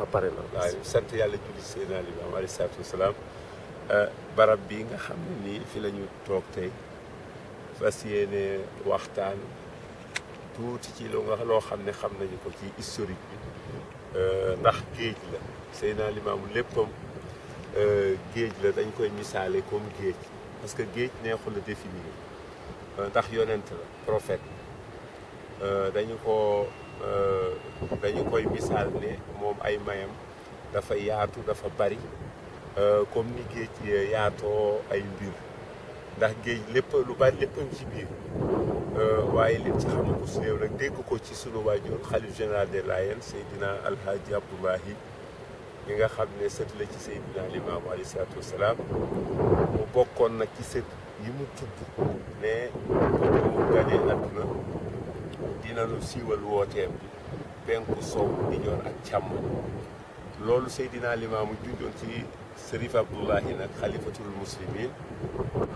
pare na. waaw sant yàlla julli Seydina Limaamu alayhi salaatu wasalaam. barab bi nga xam ne nii fi la ñu toog tey fas yéene waxtaan tuuti ci loo xam ne xam nañu ko ci historique bi ndax géej la Seydina Limaamu léppam géej la dañ koy misaale comme géej parce que géej neexul a définir ndax yonent la prophète dañu koy misaal ne moom ay mayam dafa yaatu dafa bari comme ni géej yaatoo ay mbir ndax géej lépp lu bari léppam ci biir waaye liñ ci xam ko su néew nag dégg ko ci sunu waajur xalif général des Layènes Seydina Alhaji Abdoulahi mi nga xam ne sët la ci Seydina Limaamu alayhi salaatu wasalaam mu bokkoon nag ci sët yi mu tudd ne mu ganee àdduna dina lu siiwal wooteem bi penku sow di ñor ak càmm loolu Seydina Limaamu junjoon ci Sërif Abdoulahi nag xalifatul muslimin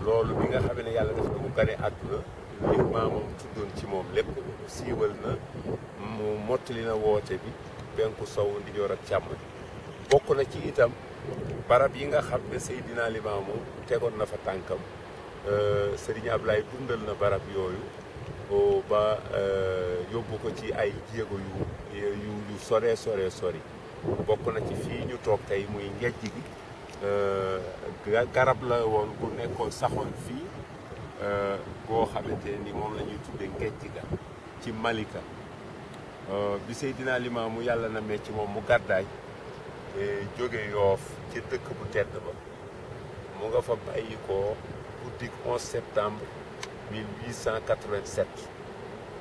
loolu bi nga xam ne yàlla def na mu ganee àdduna li maamam tuddoon ci moom lépp siiwal na mu mottali na woote bi penku sow di ñor ak càmm bokk na ci itam barab yi nga xam ne Seydina Limaamu tegoon na fa tànkam Serigne Ablaye dundal na barab yooyu ba yóbbu ko ci ay jéego yu sore sori bokk na ci fii ñu toog tey muy ngejj gi garab la woon bu nekkoon saxoon fii boo xamante ni moom la ñuy tudde ngejj ga ci Malika bi Seydina Limaamu yàlla na mee ci moom mu gàddaay jóge Yoof ci dëkk bu tedd ba mu nga fa bàyyi ko guddik 11 septembre 1887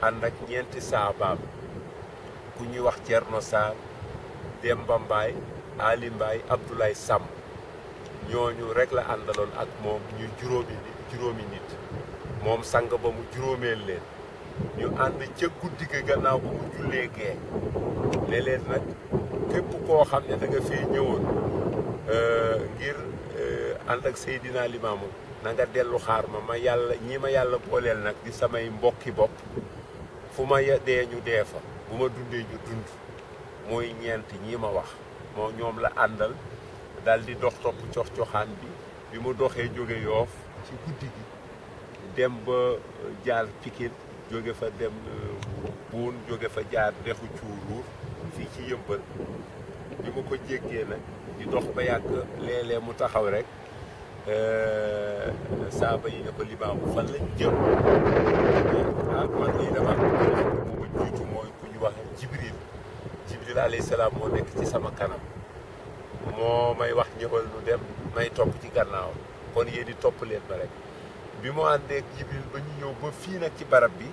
ànd ak ñeenti saabaam ku ñuy wax Cerno Saar Demba Mbaay Ali Mbaay Abdoulaye Samb ñooñu rek la àndaloon ak moom ñu juróomi nit moom sang ba mu juróomeel leen ñu ànd ca guddi ga gannaaw ba mu jullee gee ne leen nag képp koo xam ne da nga fee ñëwoon ngir ànd ak Seydina Limaamu na nga dellu xaar ma yàlla booleel nag di samay mbokki bopp fu ma dee ñu dee fa bu ma dundee ñu dund mooy ñeent ñi ma wax moo ñoom la àndal dal di dox topp cox-coxaan bi mu doxee jóge Yoof ci guddi gi dem ba jaar Pikine jóge fa dem Buun jóge fa jaar dexu Cuuruur fii ci Yëmbal bi mu ko jéggee nag di dox ba yàgg léeg-léeg mu taxaw rek saaba yi ne ko Limaamu fan lañ jëm man lii dama mu ma jiitu mooy ku ñu wax Jibril alayhi salaam moo nekk ci sama kanam moo may wax ñëwal nu dem may topp ci gannaaw kon yéen di topp leen ba rek bi mu àndeek Jibril ba ñu ñëw ba fii nag ci barab bi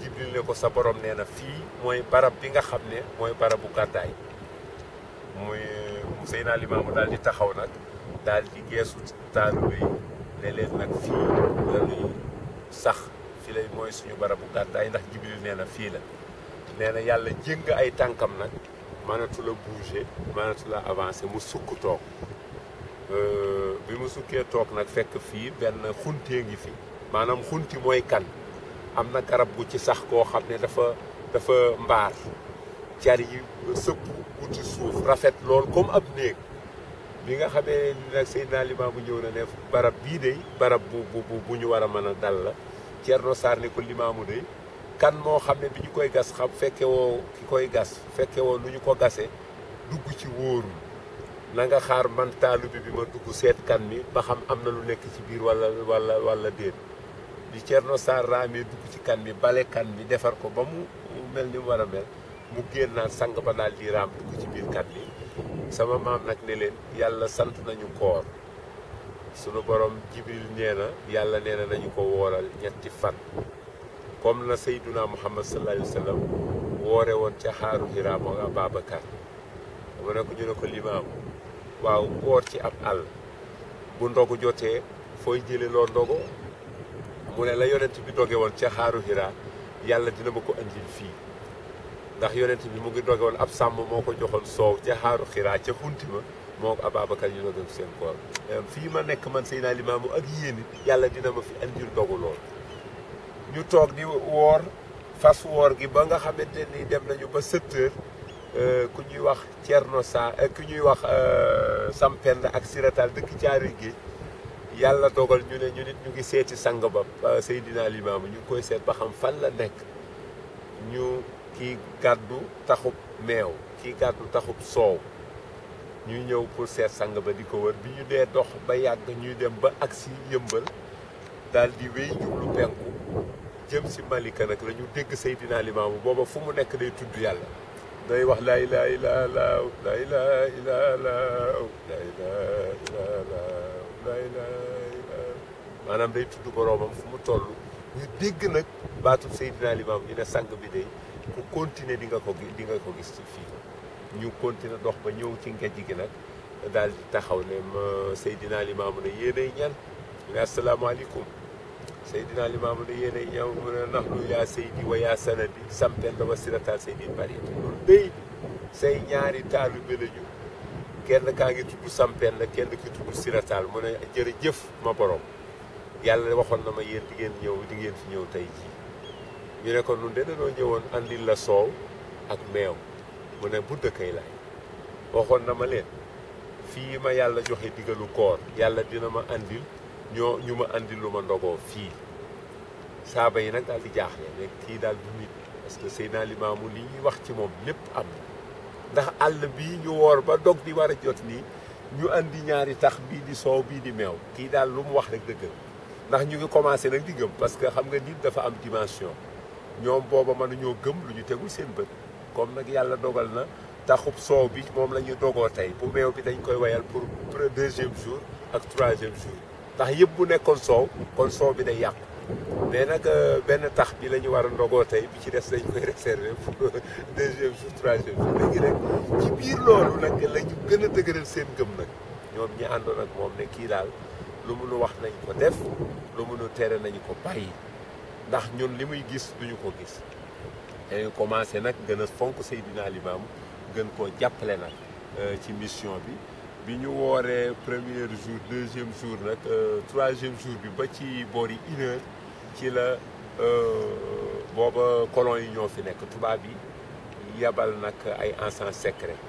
Jibril ne ko sa borom nee na fii mooy barab bi nga xam ne mooy barabu gàddaay muy Seydina Limaamu daal di taxaw nag daal di geesu taalibe yi ne leen nag fii la ñuy sax fii lay mooy suñu barabu gàddaay ndax Jibril nee na fii la nee na yàlla jéng ay tànkam nag mënatu la bouger mënatu la avancer mu sukk toog bi mu sukkee toog nag fekk fii benn xuntee ngi fi maanaam xunti mooy kan am na garab gu ci sax koo xam ne dafa mbaar car yi sëpp wuti suuf rafet lool comme ab néeg bi nga xamee ni nag Seydina Limaamu ñëw na ne barab bii de barab bu ñu war a mën a dal la Cerno Saar ne ko Limaamu de kan moo xam ne bi ñu koy gas xam fekke woo ki koy gas fekke woo nu ñu ko gasee dugg ci wóorul na nga xaar man taalibe bi ma dugg seet kan mi ba xam am na lu nekk ci biir wala déet di Cerno Saar raamee dugg ci kan mi bale kan mi defar ko ba mu mel ni mu war a mel mu génnaat sang ba daal di raam dugg ci biir kan mi sama maam nag ne leen yàlla sant nañu koor sunu borom Jibril nee na yàlla nee na nañu ko wooral ñetti fan comme na Seyduna Muhammad sallallahu alayhi wa sallam woore woon ca xaaru Hira moo Ababacar mu ne ko ñu ne ko Limaamu waaw woor ci ab àll bu ndogu jotee fooy jële loo ndogo mu ne la yonent bi doge woon ca xaaru Hira yàlla dina ma ko andil fii ndax yonent bi mu ngi doge woon ab sàmm moo ko joxoon soow ca xaaru Hira ca xunti ma moo ko Ababacar ñu doge seen koor fii ma nekk man Seydina Limaamu ak yéen it yàlla dina ma fi andil ndogu lool ñu toog di woor fas woor gi ba nga xamante ni dem nañu ba 7 heures ku ñuy wax Thierno Sa ku ñuy wax Sampenda ak Siratal dëkk Caaroy Géej yàlla dogal ñu ne ñu nit ñu ngi seeti sang ba Seydina Limaamu ñu ngi koy seet ba xam fan la nekk ñu kii gàddu taxub meew kii gàddu taxub soow ñu ñëw pour seet sang ba di ko wër bi ñu dee dox ba yàgg ñuy dem ba agsi Yëmbal daal di wéy jublu penku jëm si Malika nag la ñu dégg Seydina Limaamu booba fu mu nekk day tudd yàlla day wax laa ilaaha illallaah laa ilaaha illallaah laa ilaaha illallaah laa ilaaha illallaah maanaam day tudd boroomam fu mu toll ñu dégg nag baatu Seydina Limaamu ñu ne sang bi day ku continuer di nga ko gis ci fii ñu continuer dox ba ñëw ci ngejj gi nag daal di taxaw ne ma Seydina Limaamu ne yéenay ñan ne asalaamaaleykum Seydina Limaamu ne yéenay ñan mu ne nax nu yaa Seydi wa yaa sanadi Sampenda wa Siratal Seydi bari loolu day say ñaari taalibe lañu kenn kaa ngi tudd Sampenda kenn ki tudd Siratal mu ne jërëjëf ma borom yàlla waxoon na ma yéen di ngeen fi ñëw tey jii ñu ne ko nun de dañoo ñëwoon andil la soow ak meew mu ne bu dëkkay laay waxoon na ma leen fii ma yàlla joxe digalu koor yàlla dina ma andil ñu ma andil lu ma ndogoo fii saaba yi nag daal di jaaxle ne kii daal du nit parce que Seydina Limaamu li ñuy wax ci moom lépp am na ndax àll bii ñu woor ba dog di war a jot nii ñu andi ñaari tax bii di soow bii di meew kii daal lu mu wax rek dëgg ndax ñu ngi commencé nag di gëm parce que xam nga nit dafa am dimension ñoom booba mënuñoo gëm lu ñu tegul seen bët comme nag yàlla dogal na taxub soow bi moom la ñu dogoo tey bu meew bi dañ koy wayal pour deuxième jour ak troisième jour ndax yëpp bu nekkoon soow kon soow bi day yàqu mais nag benn tax bi la ñu war a ndogoo tey bi ci des dañ koy réserver pour deuxième jour troisième jour léegi rek ci biir loolu nag la ñu gën a dëgëral seen gëm nag ñoom ñi àndoon ak moom ne kii daal lu mu nu wax nañ ko def lu mu nu tere nañu ko bàyyi ndax ñun li muy gis duñu ko gis dañu commencé nag gën a fonk Seydina Limaamu gën koo jàppale nag ci mission bi ñu wooree premier jour deuxième jour nag troisième jour bi ba ci boori 1h ci la booba colon yi ñoo fi nekk tubaab yi yabal nag ay agents secrets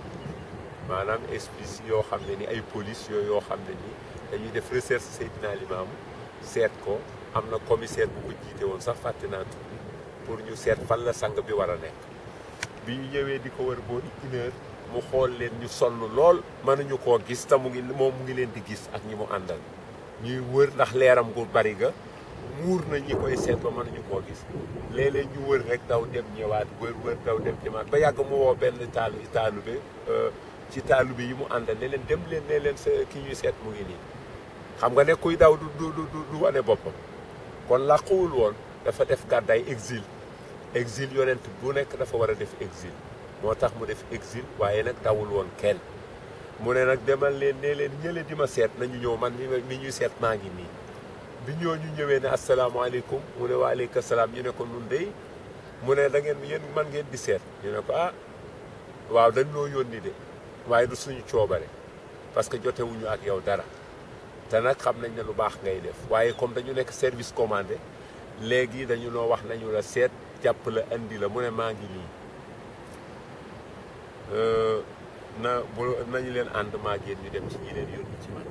maanaam espèces yoo xam ne ni ay police yoo xam ne ni dañuy def recherche Seydina Limaamu seet ko am na commissaire bu ko jiite woon sax fàtte naa tur bi pour ñu seet fan la sang bi war a nekk bi ñu ñëwee di ko wër boori 1h mu xool leen ñu sonn lool mënuñu koo gis te mu ngi leen di gis ak ñi mu àndal ñuy wër ndax leeram gu bari ga muur na ñi koy seet ba mënuñu koo gis léeg-léeg ñu wër rek daw dem ñëwaat wër daw dem ñëwaat ba yàgg mu woo benn taalube ci taalube yi mu àndal ne leen dem leen ne leen sa ki ñuy seet mu ngi nii xam nga ne kuy daw du wane boppam kon làquwul woon dafa def gàddaay exil yonent bu nekk dafa war a def exil moo tax mu def exil waaye nag dawul woon kenn mu ne nag demal leen ne leen ñële di ma seet nañu ñëw man mi ñuy seet maa ngi nii bi ñooñu ñëwee ne asalaamaaleykum mu ne waaleykum salaam ñu ne ko nun dey mu ne da ngeen yéen man ngeen di seet ñu ne ko ah waaw dañ noo yónni de waaye du suñu coobare parce que jotewuñu ak yow dara te nag xam nañ ne lu baax ngay def waaye comme dañu nekk service commandé léegi dañu noo wax nañu la seet jàpp la andi la mu ne maa ngi nii nañu leen ànd maa génn ñu dem ci ñi leen yónni ci man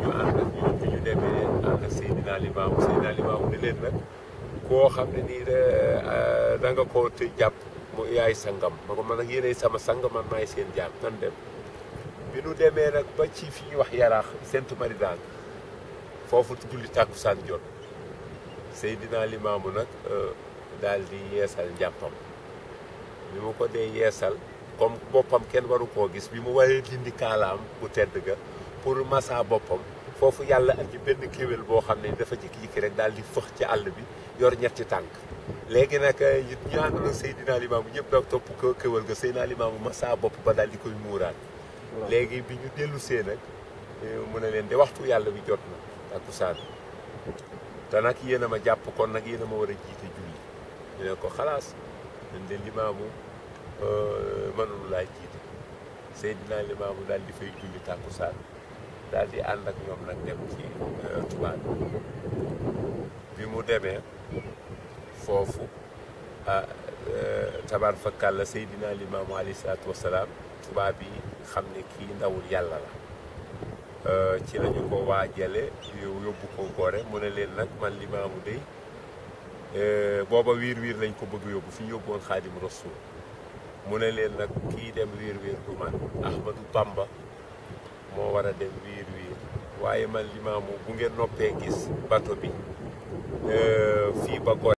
ñu ànd ak ñoom bi ñu demee ànd ak Seydina Limaamu ne leen nag koo xam ne nii da nga ko te jàpp mu yaay sangam ma ko man nag yéenay sama sang man maay seen jaam nan dem bi nu demee nag ba ci fi ñuy wax Yaraax Sainte Marie daal foofu julli tàkkusaan jot Seydina Limaamu nag daal di yeesal njàppam bi mu ko dee yeesal comme boppam kenn waru koo gis bi mu waree dindi kaalaam bu tedd ga pour massa boppam foofu yàlla andi benn kéwél boo xam ne dafa jikki-jikki rek daal di fëx ci àll bi yor ñetti tànk léegi nag ñu àndoon ak Seydina Limaamu ñëpp nag topp ko kéwél ga Seydina Limaamu massa bopp ba daal di koy muuraat léegi bi ñu dellu see nag mu ne leen de waxtu yàlla bi jot na takkusaan te nag yéen a ma jàpp kon nag yéen a ma war a jiite julli ñu ne ko xalaas ñun de Limaamu mënul laa jiite Seydina Limaamu daal di fay julli takkusaan daal di ànd ak ñoom nag dem ci tubaab bi mu demee foofu tabaar fakkal la Seydina Limaamu alayhi salaatu wasalaam tubaab yi xam ne kii ndawul yàlla la ci lañu ko waajale yóbbu ko Gorée mu ne leen nag man Limaamu dey booba wiir lañ ko bëgg yóbbu fi ñu yóbbuwoon Xaadim Rasuul mu ne leen nag kii dem wiir du man Ahmadu Bamba moo war a dem wiir waaye man Limaamu bu ngeen noppee gis bato bi fii ba Gorée